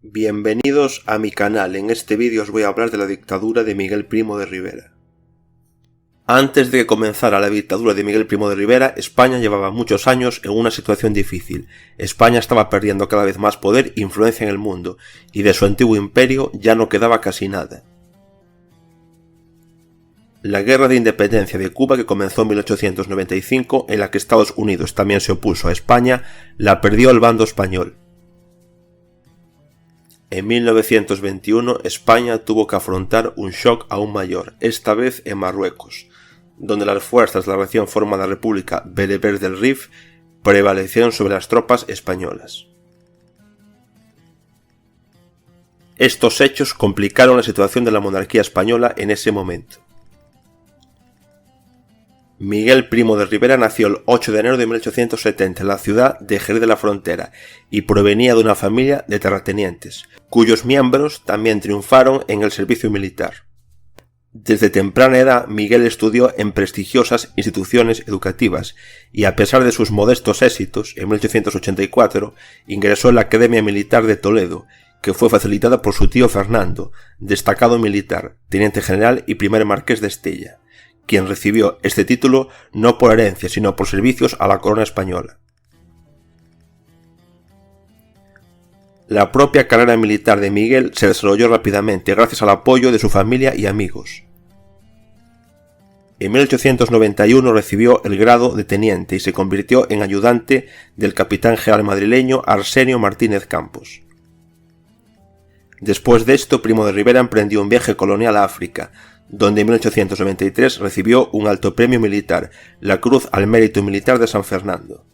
Bienvenidos a mi canal. En este vídeo os voy a hablar de la dictadura de Miguel Primo de Rivera. Antes de que comenzara la dictadura de Miguel Primo de Rivera, España llevaba muchos años en una situación difícil. España estaba perdiendo cada vez más poder e influencia en el mundo, y de su antiguo imperio ya no quedaba casi nada. La Guerra de Independencia de Cuba, que comenzó en 1895, en la que Estados Unidos también se opuso a España, la perdió el bando español. En 1921, España tuvo que afrontar un shock aún mayor, esta vez en Marruecos, donde las fuerzas de la recién formada República Bereber del Rif prevalecieron sobre las tropas españolas. Estos hechos complicaron la situación de la monarquía española en ese momento. Miguel Primo de Rivera nació el 8 de enero de 1870 en la ciudad de Jerez de la Frontera y provenía de una familia de terratenientes, cuyos miembros también triunfaron en el servicio militar. Desde temprana edad, Miguel estudió en prestigiosas instituciones educativas y, a pesar de sus modestos éxitos, en 1884 ingresó en la Academia Militar de Toledo, que fue facilitada por su tío Fernando, destacado militar, teniente general y primer marqués de Estella, quien recibió este título no por herencia, sino por servicios a la corona española. La propia carrera militar de Miguel se desarrolló rápidamente gracias al apoyo de su familia y amigos. En 1891 recibió el grado de teniente y se convirtió en ayudante del capitán general madrileño Arsenio Martínez Campos. Después de esto, Primo de Rivera emprendió un viaje colonial a África, donde en 1893 recibió un alto premio militar, la Cruz al Mérito Militar de San Fernando.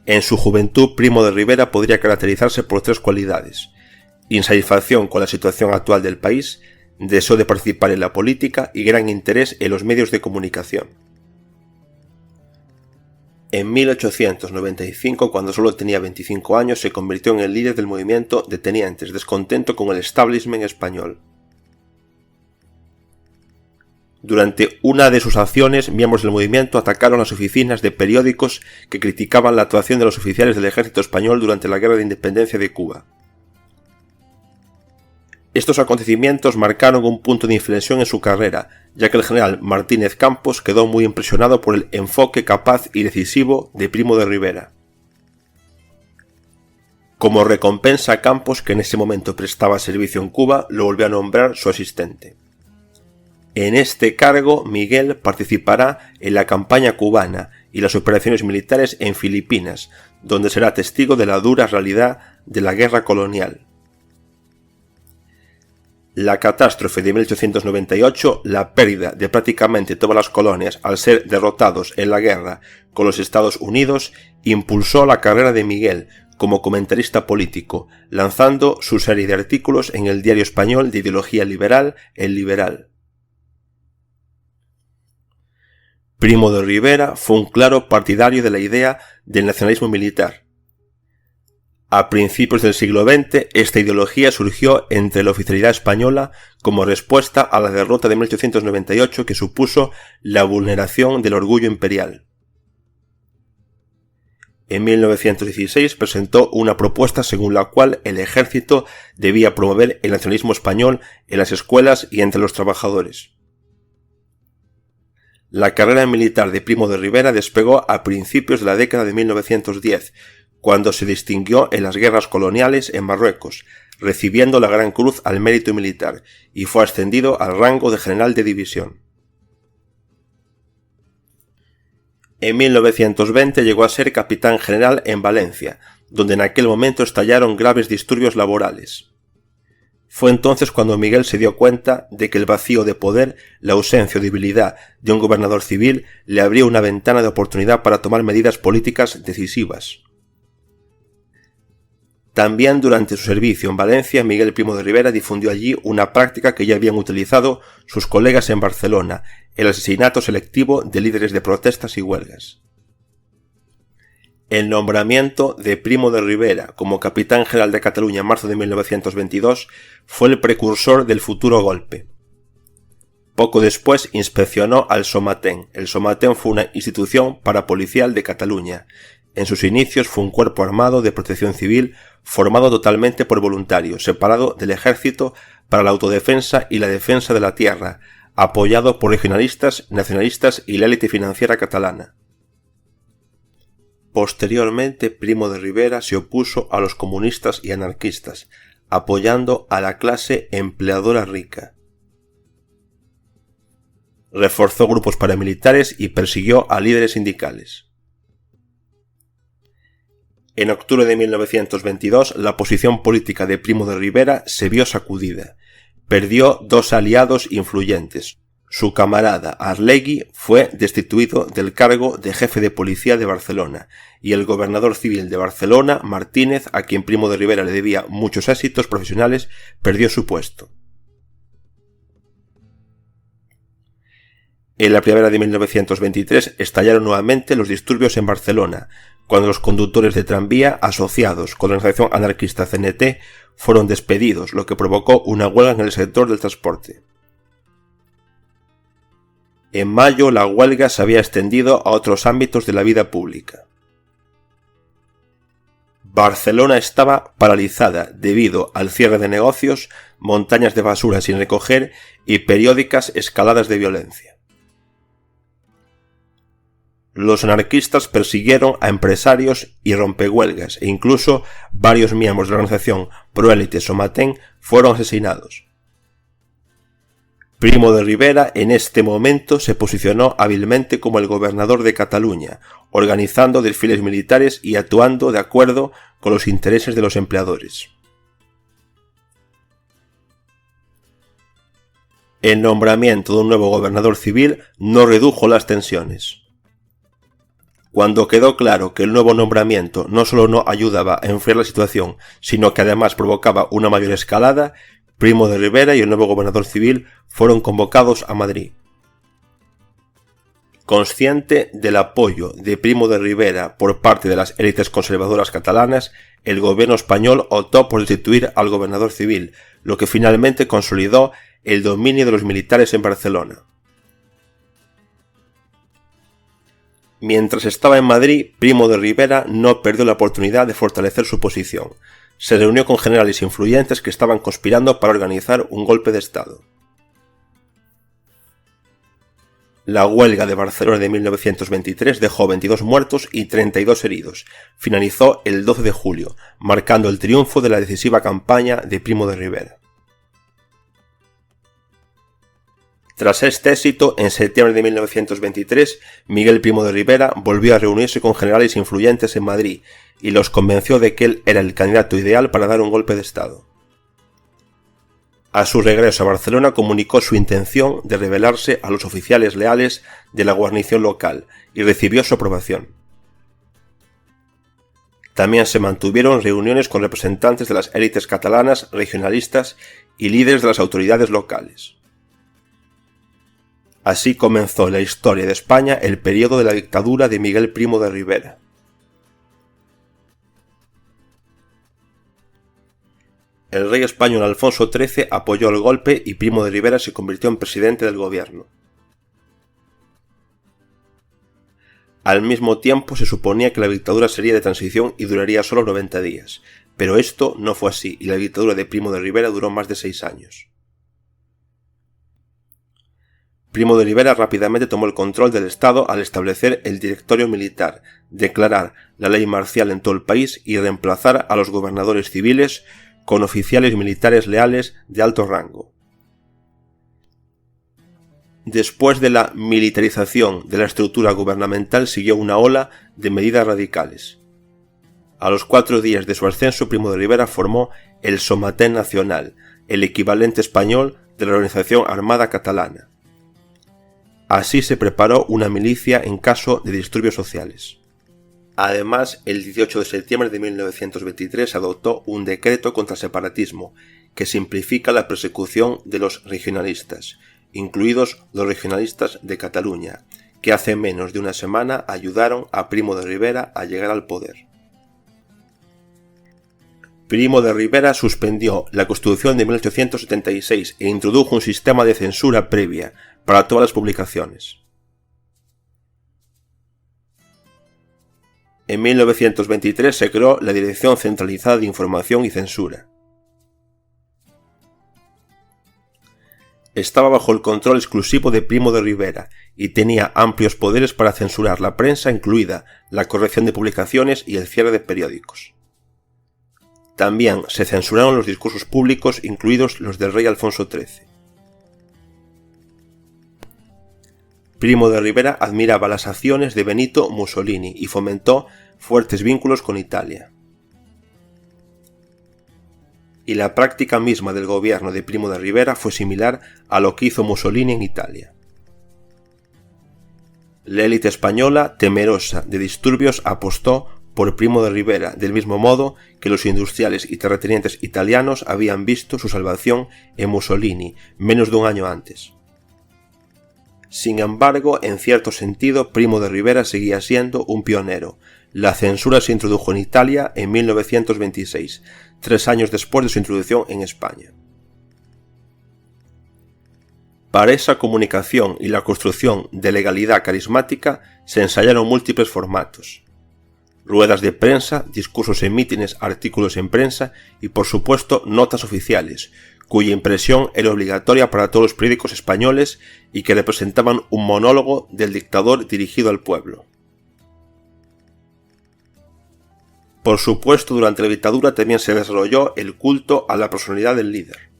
En su juventud, Primo de Rivera podría caracterizarse por tres cualidades: insatisfacción con la situación actual del país, deseo de participar en la política y gran interés en los medios de comunicación. En 1895, cuando solo tenía 25 años, se convirtió en el líder del movimiento de tenientes, descontento con el establishment español. Durante una de sus acciones, miembros del movimiento atacaron las oficinas de periódicos que criticaban la actuación de los oficiales del ejército español durante la Guerra de Independencia de Cuba. Estos acontecimientos marcaron un punto de inflexión en su carrera, ya que el general Martínez Campos quedó muy impresionado por el enfoque capaz y decisivo de Primo de Rivera. Como recompensa a Campos, que en ese momento prestaba servicio en Cuba, lo volvió a nombrar su asistente. En este cargo, Miguel participará en la campaña cubana y las operaciones militares en Filipinas, donde será testigo de la dura realidad de la guerra colonial. La catástrofe de 1898, la pérdida de prácticamente todas las colonias al ser derrotados en la guerra con los Estados Unidos, impulsó la carrera de Miguel como comentarista político, lanzando su serie de artículos en el diario español de ideología liberal, El Liberal. Primo de Rivera fue un claro partidario de la idea del nacionalismo militar. A principios del siglo XX, esta ideología surgió entre la oficialidad española como respuesta a la derrota de 1898 que supuso la vulneración del orgullo imperial. En 1916 presentó una propuesta según la cual el ejército debía promover el nacionalismo español en las escuelas y entre los trabajadores. La carrera militar de Primo de Rivera despegó a principios de la década de 1910, cuando se distinguió en las guerras coloniales en Marruecos, recibiendo la Gran Cruz al Mérito Militar, y fue ascendido al rango de general de división. En 1920 llegó a ser capitán general en Valencia, donde en aquel momento estallaron graves disturbios laborales. Fue entonces cuando Miguel se dio cuenta de que el vacío de poder, la ausencia o debilidad de un gobernador civil le abría una ventana de oportunidad para tomar medidas políticas decisivas. También durante su servicio en Valencia, Miguel Primo de Rivera difundió allí una práctica que ya habían utilizado sus colegas en Barcelona, el asesinato selectivo de líderes de protestas y huelgas. El nombramiento de Primo de Rivera como capitán general de Cataluña en marzo de 1922 fue el precursor del futuro golpe. Poco después inspeccionó al Somatén. El Somatén fue una institución parapolicial de Cataluña. En sus inicios fue un cuerpo armado de protección civil formado totalmente por voluntarios, separado del ejército para la autodefensa y la defensa de la tierra, apoyado por regionalistas, nacionalistas y la élite financiera catalana. Posteriormente, Primo de Rivera se opuso a los comunistas y anarquistas, apoyando a la clase empleadora rica. Reforzó grupos paramilitares y persiguió a líderes sindicales. En octubre de 1922, la posición política de Primo de Rivera se vio sacudida. Perdió dos aliados influyentes. Su camarada Arlegui fue destituido del cargo de jefe de policía de Barcelona y el gobernador civil de Barcelona, Martínez, a quien Primo de Rivera le debía muchos éxitos profesionales, perdió su puesto. En la primavera de 1923 estallaron nuevamente los disturbios en Barcelona, cuando los conductores de tranvía asociados con la organización anarquista CNT fueron despedidos, lo que provocó una huelga en el sector del transporte. En mayo la huelga se había extendido a otros ámbitos de la vida pública. Barcelona estaba paralizada debido al cierre de negocios, montañas de basura sin recoger y periódicas escaladas de violencia. Los anarquistas persiguieron a empresarios y rompehuelgas e incluso varios miembros de la organización Proélite Somaten fueron asesinados. Primo de Rivera en este momento se posicionó hábilmente como el gobernador de Cataluña, organizando desfiles militares y actuando de acuerdo con los intereses de los empleadores. El nombramiento de un nuevo gobernador civil no redujo las tensiones. Cuando quedó claro que el nuevo nombramiento no solo no ayudaba a enfriar la situación, sino que además provocaba una mayor escalada, Primo de Rivera y el nuevo gobernador civil fueron convocados a Madrid. Consciente del apoyo de Primo de Rivera por parte de las élites conservadoras catalanas, el gobierno español optó por destituir al gobernador civil, lo que finalmente consolidó el dominio de los militares en Barcelona. Mientras estaba en Madrid, Primo de Rivera no perdió la oportunidad de fortalecer su posición. Se reunió con generales influyentes que estaban conspirando para organizar un golpe de Estado. La huelga de Barcelona de 1923 dejó 22 muertos y 32 heridos. Finalizó el 12 de julio, marcando el triunfo de la decisiva campaña de Primo de Rivera. Tras este éxito, en septiembre de 1923, Miguel Primo de Rivera volvió a reunirse con generales influyentes en Madrid y los convenció de que él era el candidato ideal para dar un golpe de Estado. A su regreso a Barcelona comunicó su intención de rebelarse a los oficiales leales de la guarnición local y recibió su aprobación. También se mantuvieron reuniones con representantes de las élites catalanas, regionalistas y líderes de las autoridades locales. Así comenzó en la historia de España el periodo de la dictadura de Miguel Primo de Rivera. El rey español Alfonso XIII apoyó el golpe y Primo de Rivera se convirtió en presidente del gobierno. Al mismo tiempo se suponía que la dictadura sería de transición y duraría solo 90 días, pero esto no fue así y la dictadura de Primo de Rivera duró más de 6 años. Primo de Rivera rápidamente tomó el control del Estado al establecer el directorio militar, declarar la ley marcial en todo el país y reemplazar a los gobernadores civiles con oficiales militares leales de alto rango. Después de la militarización de la estructura gubernamental siguió una ola de medidas radicales. A los 4 días de su ascenso, Primo de Rivera formó el Somatén Nacional, el equivalente español de la Organización Armada Catalana. Así se preparó una milicia en caso de disturbios sociales. Además, el 18 de septiembre de 1923 se adoptó un decreto contra el separatismo que simplifica la persecución de los regionalistas, incluidos los regionalistas de Cataluña, que hace menos de una semana ayudaron a Primo de Rivera a llegar al poder. Primo de Rivera suspendió la Constitución de 1876 e introdujo un sistema de censura previa para todas las publicaciones. En 1923 se creó la Dirección Centralizada de Información y Censura. Estaba bajo el control exclusivo de Primo de Rivera y tenía amplios poderes para censurar la prensa, incluida la corrección de publicaciones y el cierre de periódicos. También se censuraron los discursos públicos, incluidos los del rey Alfonso XIII. Primo de Rivera admiraba las acciones de Benito Mussolini y fomentó fuertes vínculos con Italia. Y la práctica misma del gobierno de Primo de Rivera fue similar a lo que hizo Mussolini en Italia. La élite española, temerosa de disturbios, apostó por Primo de Rivera, del mismo modo que los industriales y terratenientes italianos habían visto su salvación en Mussolini menos de un año antes. Sin embargo, en cierto sentido, Primo de Rivera seguía siendo un pionero. La censura se introdujo en Italia en 1926, 3 años después de su introducción en España. Para esa comunicación y la construcción de legalidad carismática se ensayaron múltiples formatos: ruedas de prensa, discursos en mítines, artículos en prensa y, por supuesto, notas oficiales, cuya impresión era obligatoria para todos los periódicos españoles y que representaban un monólogo del dictador dirigido al pueblo. Por supuesto, durante la dictadura también se desarrolló el culto a la personalidad del líder.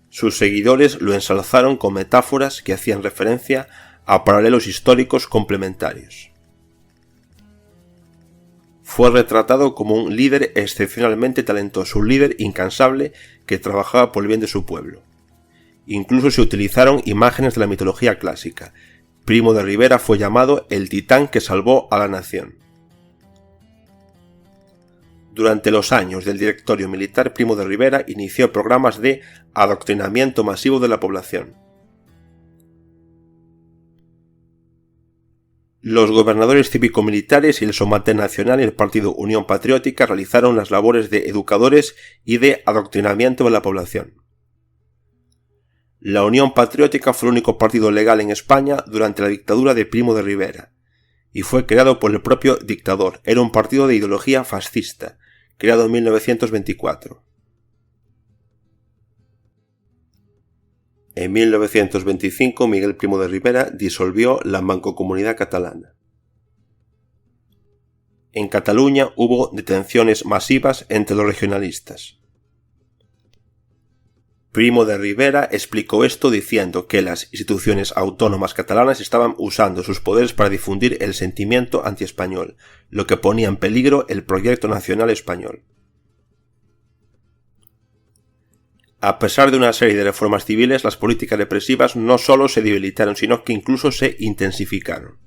Sus seguidores lo ensalzaron con metáforas que hacían referencia a paralelos históricos complementarios. Fue retratado como un líder excepcionalmente talentoso, un líder incansable que trabajaba por el bien de su pueblo. Incluso se utilizaron imágenes de la mitología clásica. Primo de Rivera fue llamado el titán que salvó a la nación. Durante los años del directorio militar, Primo de Rivera inició programas de adoctrinamiento masivo de la población. Los gobernadores cívico-militares y el Somaten Nacional y el Partido Unión Patriótica realizaron las labores de educadores y de adoctrinamiento de la población. La Unión Patriótica fue el único partido legal en España durante la dictadura de Primo de Rivera, y fue creado por el propio dictador. Era un partido de ideología fascista, creado en 1924. En 1925, Miguel Primo de Rivera disolvió la Mancomunidad Catalana. En Cataluña hubo detenciones masivas entre los regionalistas. Primo de Rivera explicó esto diciendo que las instituciones autónomas catalanas estaban usando sus poderes para difundir el sentimiento antiespañol, lo que ponía en peligro el proyecto nacional español. A pesar de una serie de reformas civiles, las políticas represivas no solo se debilitaron, sino que incluso se intensificaron.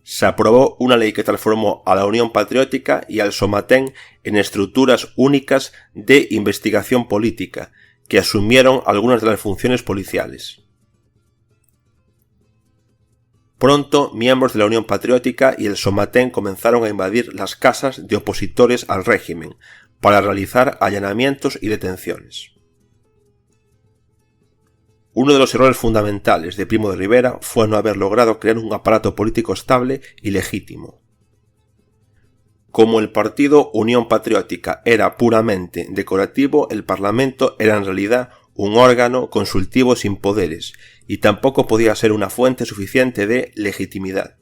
Se aprobó una ley que transformó a la Unión Patriótica y al Somaten en estructuras únicas de investigación política, que asumieron algunas de las funciones policiales. Pronto, miembros de la Unión Patriótica y el Somaten comenzaron a invadir las casas de opositores al régimen, para realizar allanamientos y detenciones. Uno de los errores fundamentales de Primo de Rivera fue no haber logrado crear un aparato político estable y legítimo. Como el partido Unión Patriótica era puramente decorativo, el Parlamento era en realidad un órgano consultivo sin poderes y tampoco podía ser una fuente suficiente de legitimidad.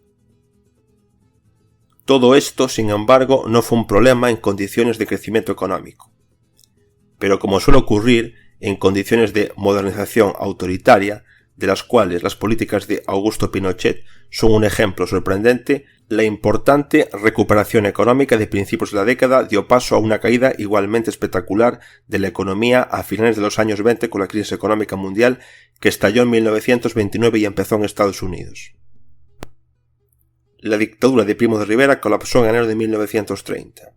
Todo esto, sin embargo, no fue un problema en condiciones de crecimiento económico. Pero como suele ocurrir en condiciones de modernización autoritaria, de las cuales las políticas de Augusto Pinochet son un ejemplo sorprendente, la importante recuperación económica de principios de la década dio paso a una caída igualmente espectacular de la economía a finales de los años 20 con la crisis económica mundial que estalló en 1929 y empezó en Estados Unidos. La dictadura de Primo de Rivera colapsó en enero de 1930.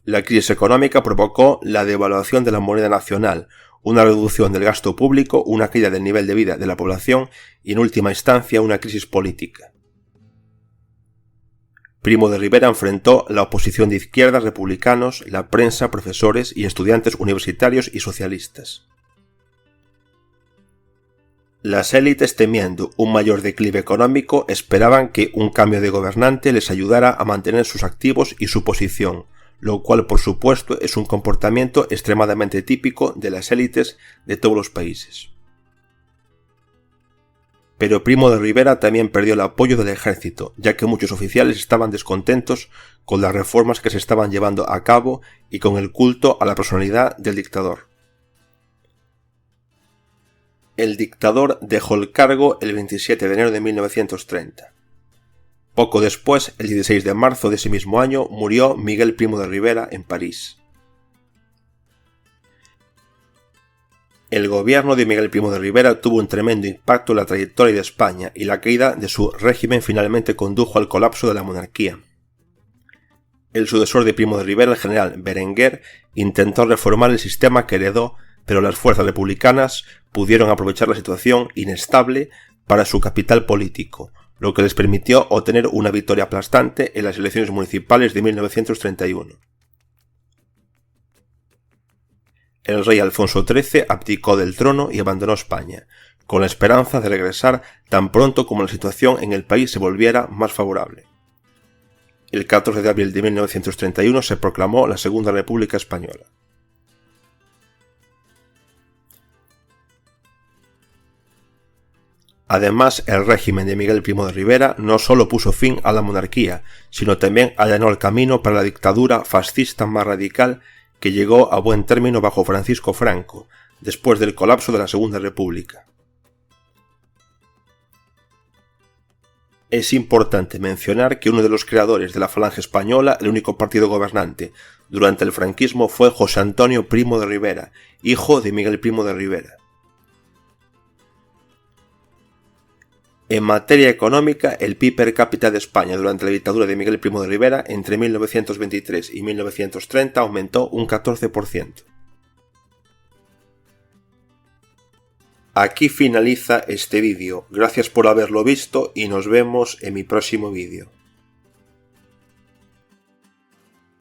La crisis económica provocó la devaluación de la moneda nacional, una reducción del gasto público, una caída del nivel de vida de la población y, en última instancia, una crisis política. Primo de Rivera enfrentó la oposición de izquierdas, republicanos, la prensa, profesores y estudiantes universitarios y socialistas. Las élites, temiendo un mayor declive económico, esperaban que un cambio de gobernante les ayudara a mantener sus activos y su posición, lo cual por supuesto es un comportamiento extremadamente típico de las élites de todos los países. Pero Primo de Rivera también perdió el apoyo del ejército, ya que muchos oficiales estaban descontentos con las reformas que se estaban llevando a cabo y con el culto a la personalidad del dictador. El dictador dejó el cargo el 27 de enero de 1930. Poco después, el 16 de marzo de ese mismo año, murió Miguel Primo de Rivera en París. El gobierno de Miguel Primo de Rivera tuvo un tremendo impacto en la trayectoria de España y la caída de su régimen finalmente condujo al colapso de la monarquía. El sucesor de Primo de Rivera, el general Berenguer, intentó reformar el sistema que heredó, pero las fuerzas republicanas pudieron aprovechar la situación inestable para su capital político, lo que les permitió obtener una victoria aplastante en las elecciones municipales de 1931. El rey Alfonso XIII abdicó del trono y abandonó España, con la esperanza de regresar tan pronto como la situación en el país se volviera más favorable. El 14 de abril de 1931 se proclamó la Segunda República Española. Además, el régimen de Miguel Primo de Rivera no solo puso fin a la monarquía, sino también allanó el camino para la dictadura fascista más radical que llegó a buen término bajo Francisco Franco, después del colapso de la Segunda República. Es importante mencionar que uno de los creadores de la Falange Española, el único partido gobernante durante el franquismo, fue José Antonio Primo de Rivera, hijo de Miguel Primo de Rivera. En materia económica, el PIB per cápita de España durante la dictadura de Miguel Primo de Rivera entre 1923 y 1930 aumentó un 14%. Aquí finaliza este vídeo, gracias por haberlo visto y nos vemos en mi próximo vídeo.